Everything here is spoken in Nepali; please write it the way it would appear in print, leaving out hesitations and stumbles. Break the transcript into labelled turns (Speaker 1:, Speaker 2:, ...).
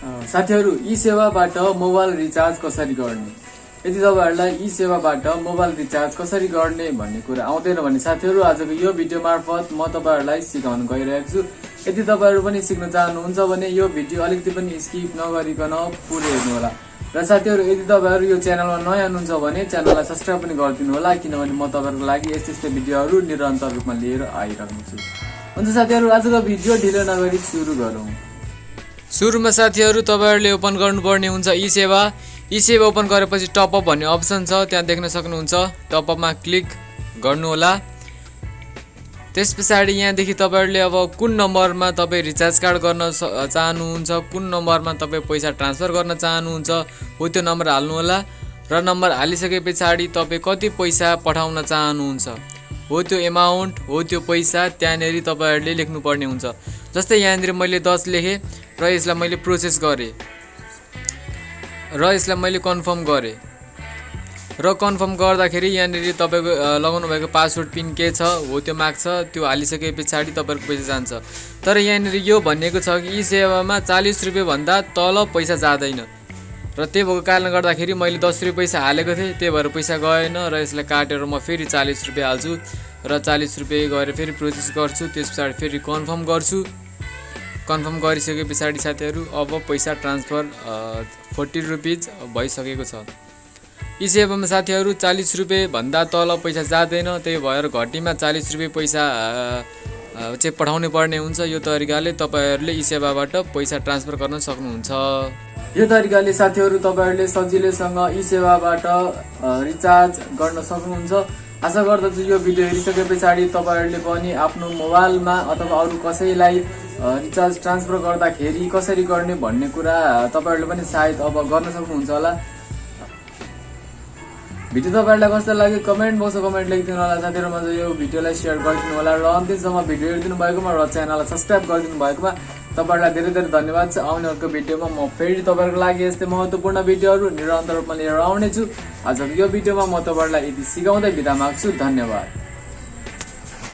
Speaker 1: साथीहरु इसेवाबाट मोबाइल रिचार्ज कसरी गर्ने। यदि तपाईहरुलाई इसेवाबाट मोबाइल रिचार्ज कसरी गर्ने भन्ने कुरा आउँदैन भने साथीहरु आजको यो भिडियो मार्फत म तपाईहरुलाई सिकाउन गइरहेको छु। यदि तपाईहरु पनि सिक्न चाहनुहुन्छ भने यो भिडियो अलिकति पनि स्किप नगरिकन पुरै हेर्नु होला। र साथीहरु यदि तपाईहरु यो च्यानलमा नयाँ हुनुहुन्छ भने च्यानललाई सब्स्क्राइब पनि गरिदिनु होला, किनभने म तपाईहरुको लागि यस्तै भिडियोहरु निरन्तर रूपमा लिएर आइरहेको छु। हुन्छ साथीहरु आजको भिडियो ढिलो नगरी सुरु गरौँ। सुरुमा साथीहरु तपाईहरुले ओपन गर्नुपर्ने हुन्छ इसेवा ओपन गरेपछि टपअप भन्ने अप्सन छ, त्यहाँ देख्न सक्नुहुन्छ। टपअपमा क्लिक गर्नु होला। त्यसपछि यहाँदेखि तपाईहरुले अब कुन नम्बरमा तपाई रिचार्ज कार्ड गर्न चाहनुहुन्छ, कुन नम्बरमा तपाई पैसा ट्रान्सफर गर्न चाहनुहुन्छ हो त्यो नम्बर हाल्नु होला। र नम्बर हालिसकेपछि तपाई कति पैसा पठाउन चाहनुहुन्छ हो त्यो एमाउन्ट हो त्यो पैसा त्यहाँनेरि तपाईहरुले लेख्नु पर्ने हुन्छ। जस्तै यहाँनेरि मैले 10 लेखे र यसलाई मैले प्रोसेस गरे र यसलाई मैले कन्फर्म गरे र कन्फर्म गर्दाखेरि यहाँनेरि तपाईको लगाउनु भएको पासवर्ड पिन के छ हो त्यो माग्छ, त्यो हालिसकेपछि तपाईहरुको पैसा जान्छ। तर यहाँनेरि यो भनेको छ कि इसेवामा 40 रुपैयाँ भन्दा तल पैसा जाँदैन र त्यही भएको कारणले गर्दाखेरि मैले 10 रुपैयाँ पैसा हालेको थिएँ, त्यही भएर पैसा गएन र यसलाई काटेर म फेरि 40 रुपैयाँ हाल्छु र 40 रुपैयाँ गरेर फेरि प्रोसेस गर्छु। त्यसपछि फेरि कन्फर्म गर्छु। कन्फर्म गरिसकेपछि साथीहरु अब पैसा ट्रान्सफर 40 रुपैयाँ भइसकेको छ। इसेवामा साथीहरु 40 रुपैयाँ भन्दा तल पैसा जाँदैन, त्यही भएर घटीमा 40 रुपैयाँ पैसा चाहिँ पठाउनु पर्ने हुन्छ। यो तरिकाले तपाईहरुले इसेवाबाट पैसा ट्रान्सफर गर्न सक्नुहुन्छ। यो तरिकाले साथीहरु तपाईहरुले सजिलैसँग इसेवाबाट रिचार्ज गर्न सक्नुहुन्छ। आशा गर्दछु यो भिडियो हेरिसकेपछि तपाईहरुले पनि आफ्नो मोबाइलमा अथवा अरु कसैलाई रिचार्ज ट्रान्सफर गर्दाखेरि कसरी गर्ने भन्ने कुरा तपाईहरुले पनि सायद अब गर्न सक्नुहुन्छ होला। भिडियो तपाईहरुलाई कस्तो लाग्यो कमेन्ट बक्समा कमेन्ट लेखिदिनु होला। साथीहरुमा यो भिडियोलाई शेयर गरिदिनु होला र अन्तिमसम्म भिडियो हेरिदिनु भएकोमा र च्यानललाई सब्स्क्राइब गरिदिनु भएकोमा तपाईहरुलाई धेरै धेरै धन्यवाद छ। आउने अर्को भिडियोमा म फेरि तपाईहरुको लागि यस्तै महत्त्वपूर्ण भिडियोहरु निरन्तर रूपमा लिएर आउने छु। आजको यो भिडियोमा म तपाईहरुलाई यति सिकाउँदै बिदा माग्छु। धन्यवाद।